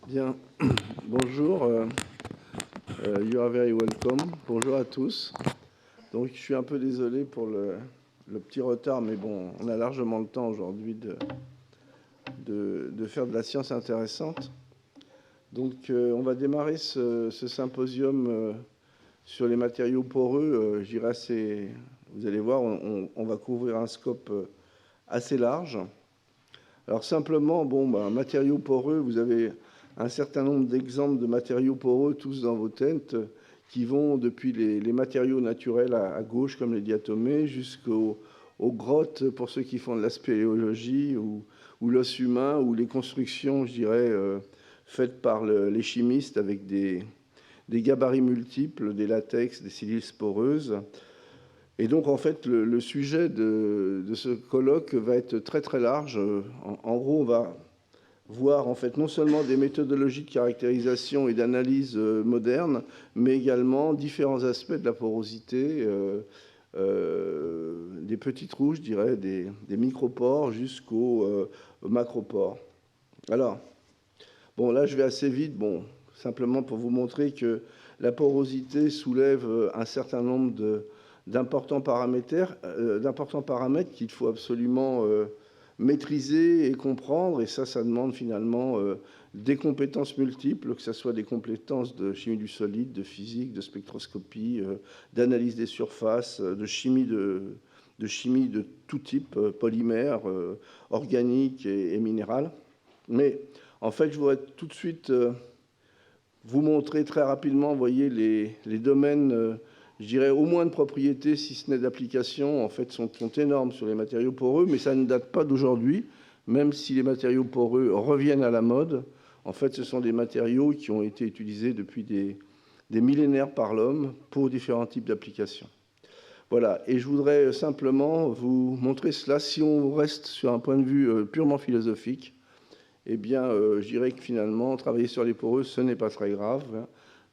Bien, bonjour, you are very welcome. Bonjour à tous. Donc je suis un peu désolé pour le petit retard, mais bon, on a largement le temps aujourd'hui de faire de la science intéressante. Donc on va démarrer ce symposium sur les matériaux poreux. Je dirais assez, vous allez voir, on va couvrir un scope assez large. Alors simplement, matériaux poreux, vous avez un certain nombre d'exemples de matériaux poreux, tous dans vos têtes, qui vont depuis les matériaux naturels à gauche, comme les diatomées, jusqu'aux grottes, pour ceux qui font de la spéléologie, ou l'os humain, ou les constructions, je dirais, faites par les chimistes avec des gabarits multiples, des latex, des silices poreuses. Et donc, en fait, le sujet de ce colloque va être très, très large. En gros, on va voir, en fait, non seulement des méthodologies de caractérisation et d'analyse modernes, mais également différents aspects de la porosité, des petits trous, je dirais, des micropores jusqu'aux macropores. Alors, bon, là, je vais assez vite, simplement pour vous montrer que la porosité soulève un certain nombre d'importants paramètres qu'il faut absolument maîtriser et comprendre. Et ça demande finalement des compétences multiples, que ce soit des compétences de chimie du solide, de physique, de spectroscopie, d'analyse des surfaces, de chimie de tout type, polymère, organique et minéral. Mais en fait, je voudrais tout de suite vous montrer très rapidement, vous voyez, les domaines, je dirais, au moins de propriétés, si ce n'est d'application, en fait, sont énormes sur les matériaux poreux, mais ça ne date pas d'aujourd'hui, même si les matériaux poreux reviennent à la mode. En fait, ce sont des matériaux qui ont été utilisés depuis des millénaires par l'homme pour différents types d'applications. Voilà, et je voudrais simplement vous montrer cela. Si on reste sur un point de vue purement philosophique, eh bien, je dirais que finalement, travailler sur les poreux, ce n'est pas très grave.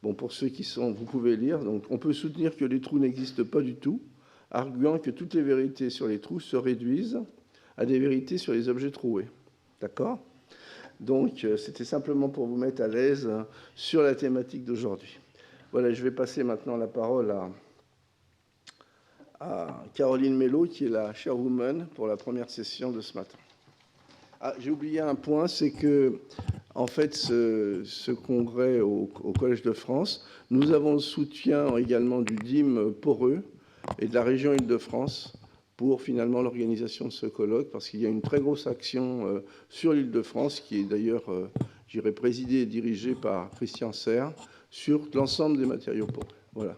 Bon, pour ceux qui sont, vous pouvez lire. Donc, on peut soutenir que les trous n'existent pas du tout, arguant que toutes les vérités sur les trous se réduisent à des vérités sur les objets troués. D'accord ? Donc, c'était simplement pour vous mettre à l'aise sur la thématique d'aujourd'hui. Voilà, je vais passer maintenant la parole à Caroline Mello, qui est la chairwoman pour la première session de ce matin. Ah, j'ai oublié un point, c'est que, en fait, ce congrès au Collège de France, nous avons le soutien également du DIM poreux et de la région Île-de-France pour finalement l'organisation de ce colloque, parce qu'il y a une très grosse action sur l'Île-de-France, qui est d'ailleurs, j'irais, présidée et dirigée par Christian Serre, sur l'ensemble des matériaux poreux. Voilà.